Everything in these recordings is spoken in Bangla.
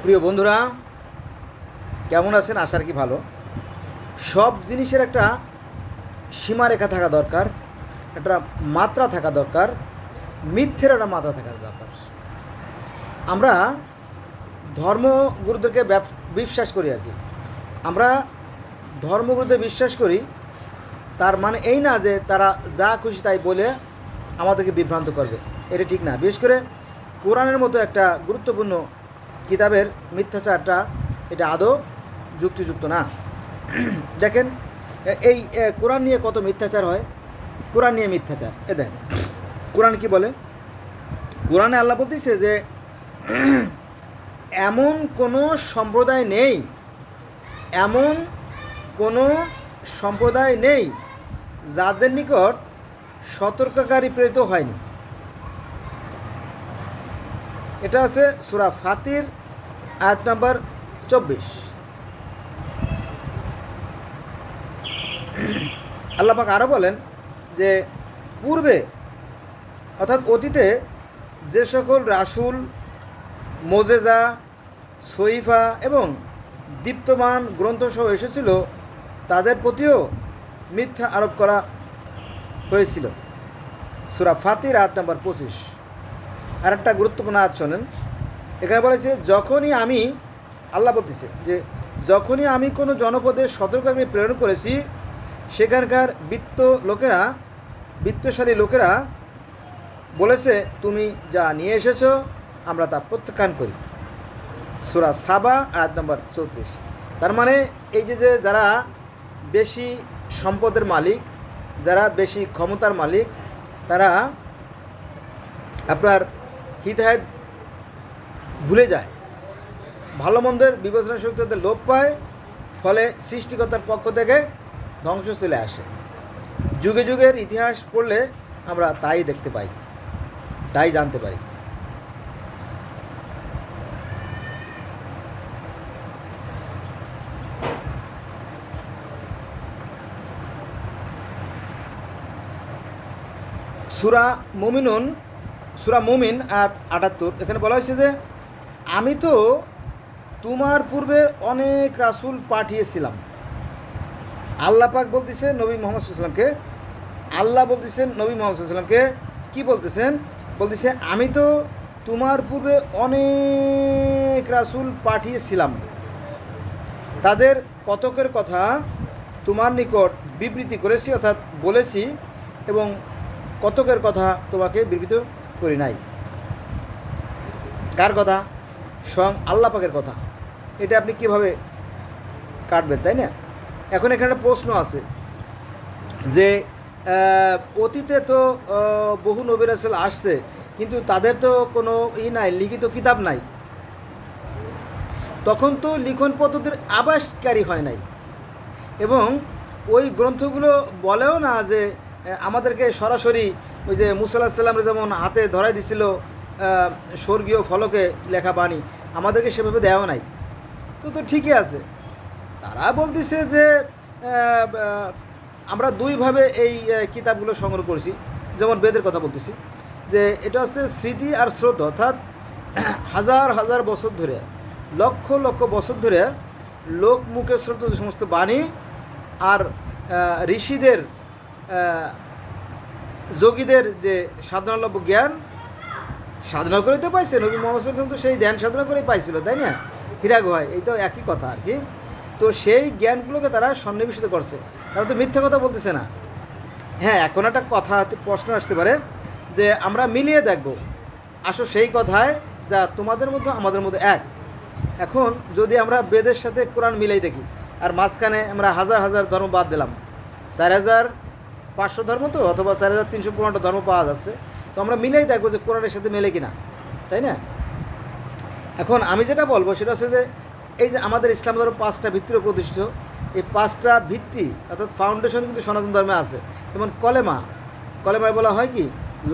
প্রিয় বন্ধুরা, কেমন আছেন? আশার কি ভালো। সব জিনিসের একটা সীমারেখা থাকা দরকার, একটা মাত্রা থাকা দরকার, মিথ্যের একটা মাত্রা থাকা দরকার। আমরা ধর্মগুরুদেরকে বিশ্বাস করি আর কি। আমরা ধর্মগুরুদের বিশ্বাস করি, তার মানে এই না যে তারা যা খুশি তাই বলে আমাদেরকে বিভ্রান্ত করবে। এটা ঠিক না। বিশেষ করে কোরআনের মতো একটা গুরুত্বপূর্ণ কিতাবের মিথ্যাচারটা এটা আদৌ যুক্তিযুক্ত না। দেখেন, এই কোরআন নিয়ে কত মিথ্যাচার হয়। কোরআন নিয়ে মিথ্যাচার দেখেন, কোরআন কি বলে? কোরআনে আল্লাহ বলতেছে যে এমন কোনো সম্প্রদায় নেই, এমন কোনো সম্প্রদায় নেই যাদের নিকট সতর্ককারী প্রেরিত হয়নি। এটা আছে সূরা ফাতির আয়াত নাম্বার 24। আল্লাহ পাক আরও বলেন যে পূর্বে অর্থাৎ অতীতে যে সকল রাসূল, মোজেজা, সহিফা এবং দীপ্তমান গ্রন্থসহ এসেছিল তাদের প্রতিও মিথ্যা আরোপ করা হয়েছিল। সূরা ফাতির আয়াত নাম্বার 25। আর একটা গুরুত্বপূর্ণ আয়াত শোনেন, এখানে বলেছে যখনই আমি, আল্লাহ বলতেছে যে যখনই আমি কোনো জনপদে সতর্ককারী প্রেরণ করেছি, সেখানকার বিত্তশালী লোকেরা বলেছে তুমি যা নিয়ে এসেছো আমরা তা প্রত্যাখ্যান করি। সূরা সাবা আয়াত নম্বর 34। তার মানে এই যে যারা বেশি সম্পদের মালিক, যারা বেশি ক্ষমতার মালিক, তারা আপনার হিতাহিত ভুলে যায়, ভালো মন্দের বিবেচনা শক্তি তাদের লোপ পায়, ফলে সৃষ্টিকর্তার পক্ষ থেকে ধ্বংস চলে আসে। যুগে যুগের ইতিহাস পড়লে আমরা তাই দেখতে পাই, তাই জানতে পারি। সূরা মুমিন আয়াত 78। এখানে বলা হয়েছে যে আমি তো তোমার পূর্বে অনেক রাসূল পাঠিয়েছিলাম। আল্লাহ পাক বলতেছে নবী মুহাম্মদ সাল্লাল্লাহু আলাইহি ওয়াসাল্লামকে, আল্লাহ বলতেছেন নবী মুহাম্মদ সাল্লাল্লাহু আলাইহি ওয়াসাল্লামকে কি বলতেছেন? বলতেছে আমি তো তোমার পূর্বে অনেক রাসূল পাঠিয়েছিলাম, তাদের কতকের কথা তোমার নিকট বিবৃতি করেছি অর্থাৎ বলেছি, এবং কতকের কথা তোমাকে বিবৃত করি নাই। কার কথা? স্বয়ং আল্লাহ পাকের কথা। এটা আপনি কিভাবে কাটবেন, তাই না? এখন এখানে একটা প্রশ্ন আছে যে অতীতে তো বহু নবী রাসূল আসছে, কিন্তু তাদের তো কোনো নাই, লিখিত কিতাব নাই। তখন তো লিখন পদ্ধতির আভাসকারী হয় নাই, এবং ওই গ্রন্থগুলো বলেও না যে আমাদেরকে সরাসরি ওই যে মুসা আলাইহিস সালামের যেমন হাতে ধরাই দিছিল স্বর্গীয় ফলকে লেখা বাণী, আমাদেরকে সেভাবে দেওয়া নাই। তো ঠিকই আছে। তারা বলতেছে যে আমরা দুইভাবে এই কিতাবগুলো সংগ্রহ করছি। যেমন বেদের কথা বলতেছি যে এটা হচ্ছে স্মৃতি আর স্রোত, অর্থাৎ হাজার হাজার বছর ধরে, লক্ষ লক্ষ বছর ধরে লোক মুখে স্রোত যে সমস্ত বাণী আর ঋষিদের, যোগীদের যে সাধনালভ্য জ্ঞান সাধনা করে তো পাইছে। নবী মুহাম্মদ সাল্লাল্লাহু আলাইহি ওয়াসাল্লাম তো সেই ধ্যান সাধনা করেই পাইছিল, তাই না? হীরা গুহায়, এই তো একই কথা আর কি। তো সেই জ্ঞানগুলোকে তারা সন্নিবেশিত করছে, তারা তো মিথ্যা কথা বলতেছে না। হ্যাঁ, এখন একটা কথা প্রশ্ন আসতে পারে যে আমরা মিলিয়ে দেখব, আসো সেই কথায় যা তোমাদের মধ্যে আমাদের মধ্যে এক। এখন যদি আমরা বেদের সাথে কোরআন মিলাই দেখি, আর মাঝখানে আমরা হাজার হাজার ধর্ম বাদ দিলাম, 4500 ধর্ম তো, অথবা 4315টা ধর্ম পাওয়া যাচ্ছে, তো আমরা মিলেই দেখবো যে কোরআনের সাথে মেলে কিনা, তাই না? এখন আমি যেটা বলবো সেটা হচ্ছে যে এই যে আমাদের ইসলাম ধর্ম 5টা ভিত্তির উপর প্রতিষ্ঠিত, এই 5টা ভিত্তি অর্থাৎ ফাউন্ডেশন কিন্তু সনাতন ধর্মে আছে। যেমন কলেমায় বলা হয় কি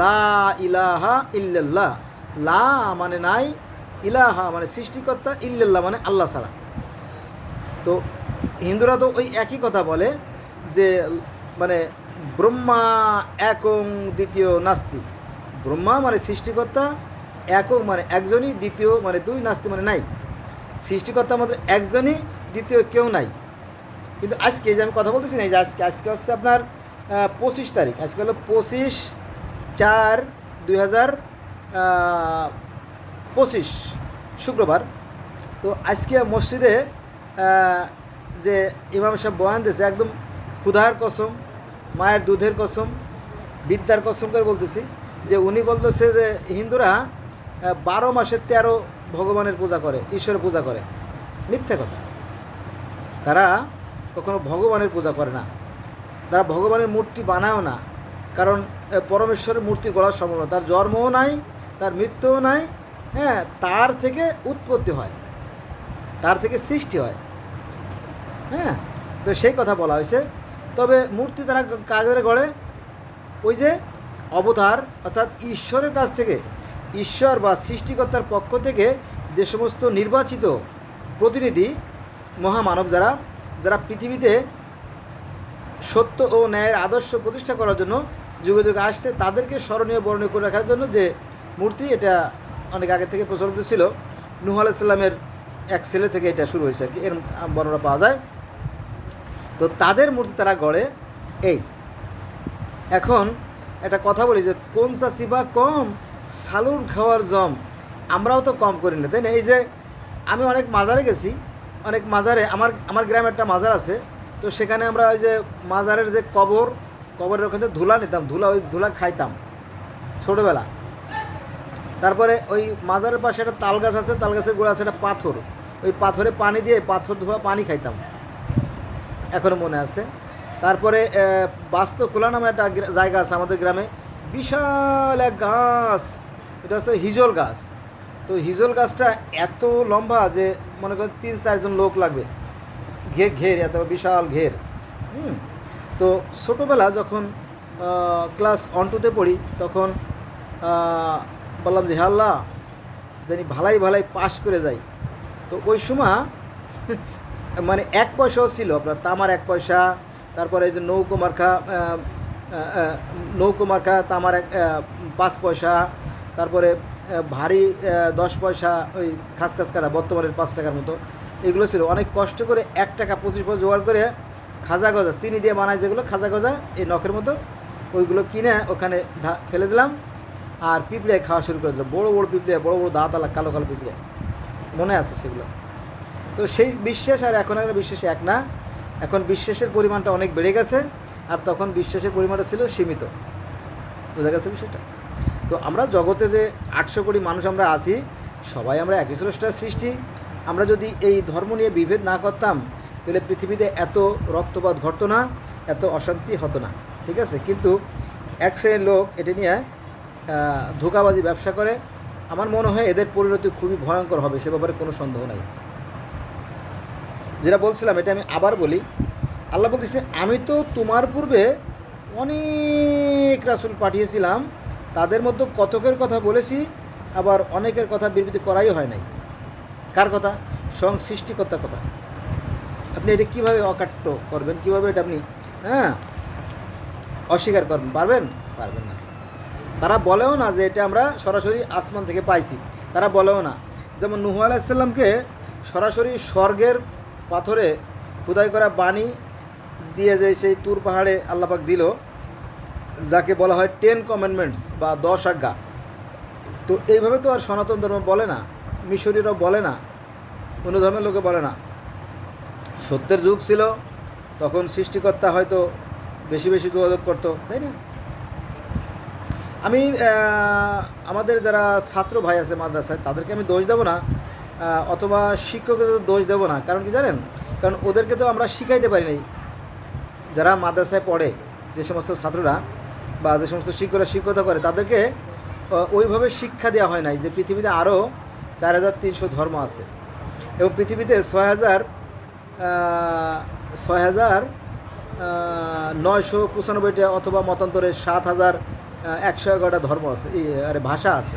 লা ইলাহা ইল্লাল্লাহ। লা মানে নাই, ইলাহা মানে সৃষ্টিকর্তা, ইল্লাল্লাহ মানে আল্লাহ ছাড়া। তো হিন্দুরা তো ওই একই কথা বলে যে মানে ব্রহ্মা একং দ্বিতীয় নাস্তি। ব্রহ্মা মানে সৃষ্টিকর্তা, একক মানে একজনই, দ্বিতীয় মানে দুই, নাস্তি মানে নাই। সৃষ্টিকর্তা আমাদের একজনই, দ্বিতীয় কেউ নাই। কিন্তু আজকে যে আমি কথা বলতেছি না, এই যে আজকে হচ্ছে আপনার 25 তারিখ, আজকে হলো 25/4/2025 শুক্রবার। তো আজকে মসজিদে যে ইমাম সাহেব বয়ান দিয়েছে, একদম ক্ষুধার কসম, মায়ের দুধের কসম, বিদ্যার কসম করে বলতেছি যে উনি বলতেছে যে হিন্দুরা 12 মাসে 13 ভগবানের পূজা করে, ঈশ্বরের পূজা করে। মিথ্যে কথা। তারা কখনো ভগবানের পূজা করে না, তারা ভগবানের মূর্তি বানায়ও না, কারণ পরমেশ্বরের মূর্তি গড়া সম্ভব না। তার জন্মও নাই, তার মৃত্যুও নাই, হ্যাঁ, তার থেকে উৎপত্তি হয়, তার থেকে সৃষ্টি হয়, হ্যাঁ। তো সেই কথা বলা হয়েছে। তবে মূর্তি তারা কাজের গড়ে ওই যে অবতার অর্থাৎ ঈশ্বরের কাছ থেকে, ঈশ্বর বা সৃষ্টিকর্তার পক্ষ থেকে যে সমস্ত নির্বাচিত প্রতিনিধি মহামানব যারা যারা পৃথিবীতে সত্য ও ন্যায়ের আদর্শ প্রতিষ্ঠা করার জন্য যুগে যুগে আসছে, তাদেরকে স্মরণীয় বর্ণনীয় করে রাখার জন্য যে মূর্তি, এটা অনেক আগে থেকে প্রচলিত ছিল। নূহ আলাইহিস সালামের এক ছেলে থেকে এটা শুরু হয়েছে আর কি, এর বর্ণনা পাওয়া যায়। তো তাদের মূর্তি তারা গড়ে। এই এখন একটা কথা বলি যে কোন চাষিবা কম সালুর খাওয়ার জম, আমরাও তো কম করি না, তাই না? এই যে আমি অনেক মাজারে গেছি, অনেক মাজারে আমার গ্রামে একটা মাজার আছে, তো সেখানে আমরা ওই যে মাজারের যে কবরের ওখানে ধুলা নিতাম, ওই ধুলা খাইতাম ছোটোবেলা। তারপরে ওই মাজারের পাশে একটা তাল গাছ আছে, তাল গাছের গোড়া আছে একটা পাথর, ওই পাথরে পানি দিয়ে পাথর ধোয়া পানি খাইতাম, এখনও মনে আছে। তারপরে বাস্তখোলা নামে একটা জায়গা আছে আমাদের গ্রামে, বিশাল এক গাছ, এটা হচ্ছে হিজল গাছ। তো হিজল গাছটা এত লম্বা যে মনে করেন 3-4 জন লোক লাগবে, ঘের এত বিশাল ঘের। তো ছোটোবেলা যখন ক্লাস 1-2তে পড়ি, তখন বললাম যে হ্যাঁ আল্লাহ জানি ভালাই পাস করে যাই। তো ওই সময় মানে 1 পয়সাও ছিল আপনার, তামার 1 পয়সা, তারপরে এই যে নৌকো মার্কা তামার 5 পয়সা, তারপরে ভারী 10 পয়সা, ওই খাস কাটা বর্তমানের 5 টাকার মতো, এগুলো ছিল। অনেক কষ্ট করে 1 টাকা 25 পয়সা জোগাড় করে খাজা গজা, চিনি দিয়ে বানায় যেগুলো খাজা গজা, এই নখের মতো, ওইগুলো কিনে ওখানে ফেলে দিলাম, আর পিঁপড়ে খাওয়া শুরু করে দিলাম। বড় বড় পিঁপড়ে, বড় দাঁত আলা, কালো পিঁপড়ে, মনে আছে সেগুলো। তো সেই বিশ্বাস আর এখন আর বিশ্বাস এক না, এখন বিশ্বাসের পরিমাণটা অনেক বেড়ে গেছে, আর তখন বিশ্বাসের পরিমাণটা ছিল সীমিত। বোঝা গেছে বিষয়টা? তো আমরা জগতে যে 800 কোটি মানুষ আমরা আছি, সবাই আমরা একই স্রষ্টার সৃষ্টি। আমরা যদি এই ধর্ম নিয়ে বিভেদ না করতাম, তাহলে পৃথিবীতে এত রক্তপাত ঘটতো না, এত অশান্তি হতো না, ঠিক আছে? কিন্তু এক শ্রেণীর লোক এটা নিয়ে ধোঁকাবাজি ব্যবসা করে। আমার মনে হয় এদের পরিণতি খুবই ভয়ঙ্কর হবে, সে ব্যাপারে কোনো সন্দেহ নাই। যেটা বলছিলাম এটা আমি আবার বলি, আল্লাহ বলতেছে আমি তো তোমার পূর্বে অনেক রাসূল পাঠিয়েছিলাম, তাদের মধ্যে কতকের কথা বলেছি, আবার অনেকের কথা বিবৃতি করাই হয় নাই। কার কথা? স্বয়ং সৃষ্টিকর্তার কথা। আপনি এটা কীভাবে অকাট্য করবেন, কীভাবে এটা আপনি অস্বীকার করবেন? পারবেন না। তারা বলেও না যে এটা আমরা সরাসরি আসমান থেকে পাইছি, তারা বলেও না। যেমন নূহ আলাইহিস সালামকে সরাসরি স্বর্গের পাথরে খোদাই করা বাণী দিয়ে যে সেই তুর পাহাড়ে আল্লাহ পাক দিল, যাকে বলা হয় 10 কমেন্ডমেন্টস বা 10 আজ্ঞা। তো এইভাবে তো আর সনাতন ধর্ম বলে না, মিশরীয়রাও বলে না, অন্য ধর্মের লোকে বলে না। সত্যের যুগ ছিল, তখন সৃষ্টিকর্তা হয়তো বেশি যোগাযোগ করতো, তাই না? আমি আমাদের যারা ছাত্র ভাই আছে মাদ্রাসায়, তাদেরকে আমি দোষ দেবো না, অথবা শিক্ষকদের দোষ দেবো না। কারণ কি জানেন? কারণ ওদেরকে তো আমরা শিখাইতে পারি নাই। যারা মাদ্রাসায় পড়ে, যে সমস্ত ছাত্ররা বা যে সমস্ত শিক্ষকতা করে, তাদেরকে ওইভাবে শিক্ষা দেওয়া হয় নাই যে পৃথিবীতে আরও 4300 ধর্ম আছে, এবং পৃথিবীতে 6,995টা অথবা মতান্তরে 7,111টা ধর্ম আছে, ভাষা আছে।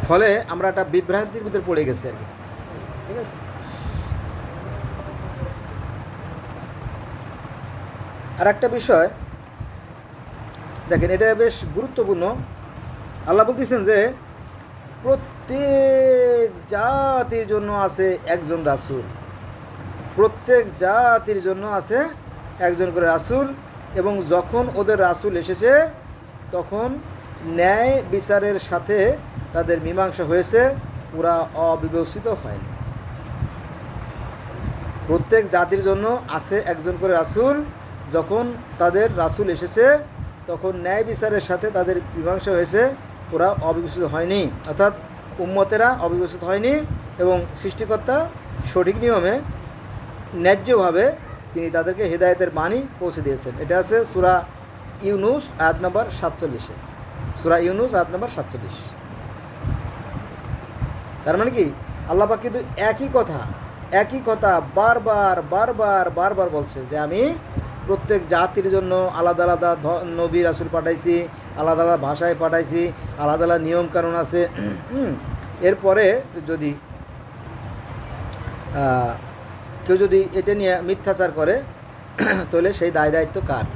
ফলে আমরা একটা বিভ্রান্তির ভিতরে পড়ে গেছি আর কি, ঠিক আছে? আর একটা বিষয় দেখেন, এটা বেশ গুরুত্বপূর্ণ। আল্লাহ বলতেছেন যে প্রত্যেক জাতির জন্য আছে একজন রাসূল, প্রত্যেক জাতির জন্য আছে একজন করে রাসূল, এবং যখন ওদের রাসূল এসেছে তখন ন্যায় বিচারের সাথে তাদের মীমাংসা হয়েছে, ওরা অবিবেচিত হয়নি। প্রত্যেক জাতির জন্য আছে একজন করে রাসূল, যখন তাদের রাসূল এসেছে তখন ন্যায় বিচারের সাথে তাদের মীমাংসা হয়েছে, ওরা অবিবেচিত হয়নি, অর্থাৎ উম্মতেরা অবিবেচিত হয়নি, এবং সৃষ্টিকর্তা সঠিক নিয়মে ন্যায্যভাবে তিনি তাদেরকে হেদায়েতের বাণী পৌঁছে দিয়েছেন। এটা আছে সূরা ইউনুস আয়াত নম্বর 47-এ, সূরা ইউনুস আয়াত নম্বর 47। তার মানে কি, আল্লাহ পাক কিন্তু একই কথা বারবার বারবার বারবার বলছে যে আমি প্রত্যেক জাতির জন্য আলাদা আলাদা নবী রাসূল পাঠাইছি, আলাদা আলাদা ভাষায় পাঠাইছি, আলাদা আলাদা নিয়ম কানুন আছে। এরপরে যদি কেউ যদি এটা নিয়ে মিথ্যাচার করে তাহলে সেই দায় দায়িত্ব কার?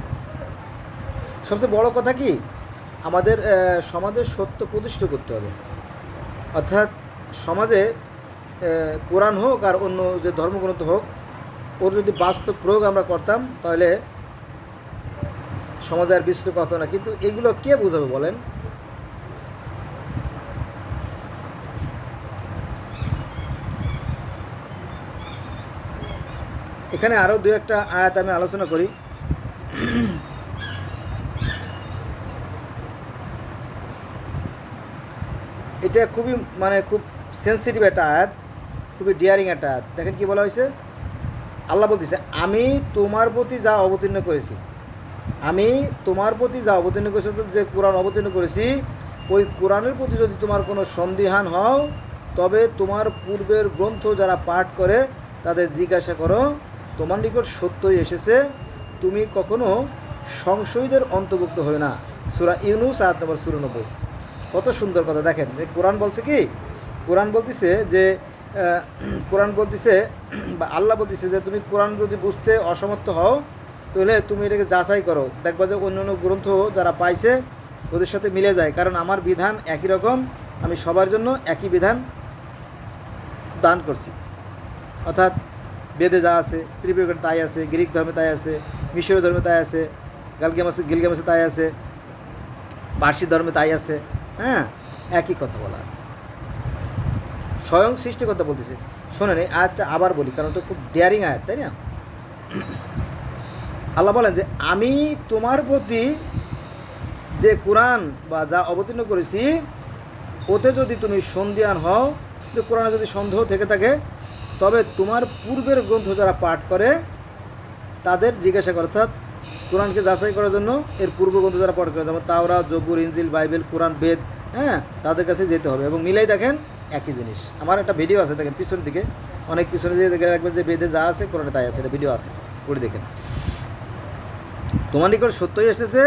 সবচেয়ে বড় কথা কি, আমাদের সমাজে সত্য প্রতিষ্ঠা করতে হবে। অর্থাৎ সমাজে কোরআন হোক আর অন্য যে ধর্মগ্রন্থ হোক, ওর যদি বাস্তব প্রয়োগ আমরা করতাম তাহলে সমাজে আর বিশৃঙ্খলা হতো না। কিন্তু এগুলো কে বোঝাবে বলেন? এখানে আরও দু একটা আয়াত আমি আলোচনা করি। এটা খুবই খুব সেন্সিটিভ একটা আয়াত, খুবই ডিয়ারিং একটা আয়াত। দেখেন কি বলা হয়েছে, আল্লাহ বলতেছে আমি তোমার প্রতি যা অবতীর্ণ করেছি, আমি তোমার প্রতি যা অবতীর্ণ করেছি, যে কোরআন অবতীর্ণ করেছি, ওই কোরআনের প্রতি যদি তোমার কোনো সন্দিহান হও তবে তোমার পূর্বের গ্রন্থ যারা পাঠ করে তাদের জিজ্ঞাসা করো, তোমার নিকট সত্যই এসেছে, তুমি কখনো সংশয়ীদের অন্তর্ভুক্ত হও না। সূরা ইউনুস আয়াত নম্বর 94। কত সুন্দর কথা! দেখেন যে কোরআন বলছে কি, কোরআন বলতেছে বা আল্লাহ বলতেছে যে তুমি কোরআন যদি বুঝতে অসমর্থ হও তাহলে তুমি এটাকে যাচাই করো, দেখবা যে অন্য অন্য গ্রন্থ যারা পাইছে ওদের সাথে মিলে যায়, কারণ আমার বিধান একই রকম, আমি সবার জন্য একই বিধান দান করছি। অর্থাৎ বেদে যা আছে, ত্রিপিটকে তাই আছে, গ্রিক ধর্মে তাই আছে, মিশরীয় ধর্মে তাই আছে, গিলগামেশে তাই আছে, পার্সি ধর্মে তাই আছে। হ্যাঁ, একই কথা বলা আছে, স্বয়ং সৃষ্টিকর্তা বলতেছে। শোনেন এই আয়াতটা আবার বলি, কারণ এটা খুব ডেয়ারিং আয়াত, তাই না? আল্লাহ বলেন যে আমি তোমার প্রতি যে কোরআন বা যা অবতীর্ণ করেছি ওতে যদি তুমি সন্দিহান হও, যে কোরআনে যদি সন্দেহ থেকে থাকে, তবে তোমার পূর্বের গ্রন্থ যারা পাঠ করে তাদের জিজ্ঞাসা করো, অর্থাৎ কোরআনকে যাচাই করার জন্য এর পূর্ব গ্রন্থ যারা পাঠ করে, যেমন তাওরাত, জবুর, ইনজিল, বাইবেল, কোরআন, বেদ, হ্যাঁ, তাদের কাছে যেতে হবে এবং মিলাই দেখেন একই জিনিস। আমার একটা ভিডিও আছে, দেখেন পিছন দিকে, অনেক পিছনে দিয়ে দেখে রাখবেন যে বেদে যা আছে কোরআনে তাই আছে, এটা ভিডিও আছে, করে দেখেন। তোমার নিকট সত্যই এসেছে,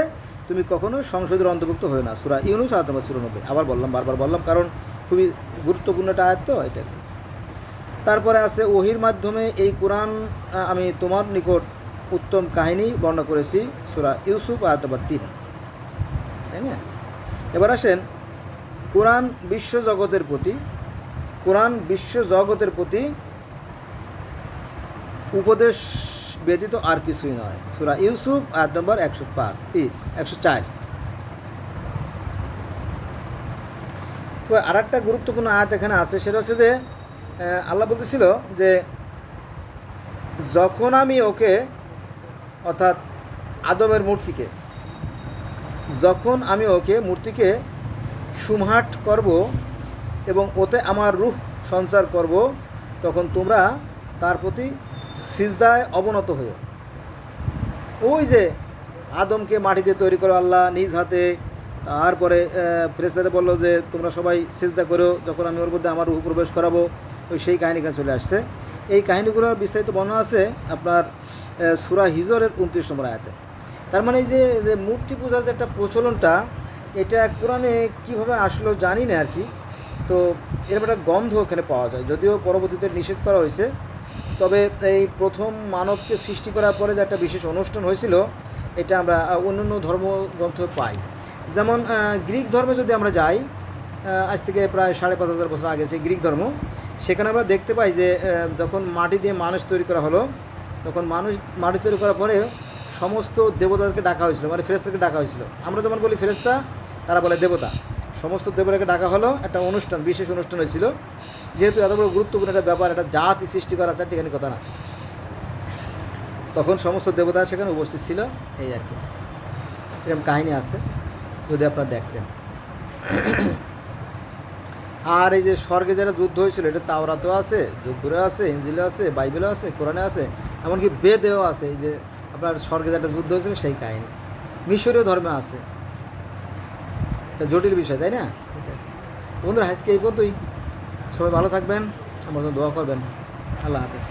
তুমি কখনো সংশয়ের অন্তর্ভুক্ত হয়ে না। সূরা ইউনুস আয়াত নম্বর 94। আবার বললাম, বারবার বললাম, কারণ খুবই গুরুত্বপূর্ণ একটা আয়াত তো এটা। তারপরে আছে ওহির মাধ্যমে এই কোরআন আমি তোমার নিকট উত্তম কাহিনী বর্ণনা করেছি, সূরা ইউসুফ আয়াত নম্বর 3, তাই না? এবার আসেন কোরআন বিশ্বজগতের প্রতি উপদেশ ব্যতীত আর কিছুই নয়। সূরা ইউসুফ আয়াত নম্বর 104। আর একটা গুরুত্বপূর্ণ আয়াত এখানে আছে, সেটা হচ্ছে যে আল্লাহ বলতেছিল যে যখন আমি ওকে, অর্থাৎ আদমের মূর্তিকে সুমহাট করব এবং ওতে আমার রূহ সঞ্চার করব, তখন তোমরা তার প্রতি সিজদায় অবনত হও। ওই যে আদমকে মাটিতে তৈরি করো আল্লাহ নিজ হাতে, তারপরে ফেরেশতাদের বললো যে তোমরা সবাই সিজদা করো, যখন আমি ওর মধ্যে আমার রূহ প্রবেশ করাবো, ওই সেই কাহিনীটা চলে আসছে। এই কাহিনীগুলোর বিস্তারিত বর্ণনা আছে আপনার সূরা হিজরের 29 নম্বর আয়াতে। তার মানে এই যে মূর্তি পূজার যে একটা প্রচলনটা, এটা কোরআনে কীভাবে আসলো জানি না আর কি। তো এরকম একটা গন্ধ এখানে পাওয়া যায়, যদিও পরবর্তীতে নিষেধ করা হয়েছে। তবে এই প্রথম মানবকে সৃষ্টি করার পরে যে একটা বিশেষ অনুষ্ঠান হয়েছিল, এটা আমরা অন্যান্য ধর্মগ্রন্থ পাই। যেমন গ্রিক ধর্মে যদি আমরা যাই, আজ থেকে প্রায় 5,500 বছর আগে যে গ্রিক ধর্ম, সেখানে আমরা দেখতে পাই যে যখন মাটি দিয়ে মানুষ তৈরি করা হলো, তখন মাটি তৈরি করার পরে সমস্ত দেবতাদেরকে ডাকা হয়েছিল, মানে ফেরেশতাকে ডাকা হয়েছিল। আমরা যেমন বলি ফেরেশতা, তারা বলে দেবতা। সমস্ত দেবতাকে ডাকা হলো, একটা অনুষ্ঠান, বিশেষ অনুষ্ঠান হয়েছিল। যেহেতু এত বড় গুরুত্বপূর্ণ একটা ব্যাপার, একটা জাতি সৃষ্টি করা চারটিখানি কথা না, তখন সমস্ত দেবতা সেখানে উপস্থিত ছিল। এই আর কি, এরকম কাহিনী আছে, যদি আপনারা দেখতেন। আর এই যে স্বর্গে যারা যুদ্ধ হয়েছিল, এটা তাওরাতেও আছে, জব্বুরে আছে, ইনজিলে আছে, বাইবেলেও আছে, কোরআনে আছে, এমনকি বেদেও আছে। এই যে আপনার স্বর্গে যেটা যুদ্ধ হয়েছিল সেই কাহিনী মিশরীয় ধর্মে আছে। এটা জটিল বিষয়, তাই না? বন্ধুরা, আজকে এই পর্যন্তই। সবাই ভালো থাকবেন, আমার জন্য দোয়া করবেন। আল্লাহ হাফেজ।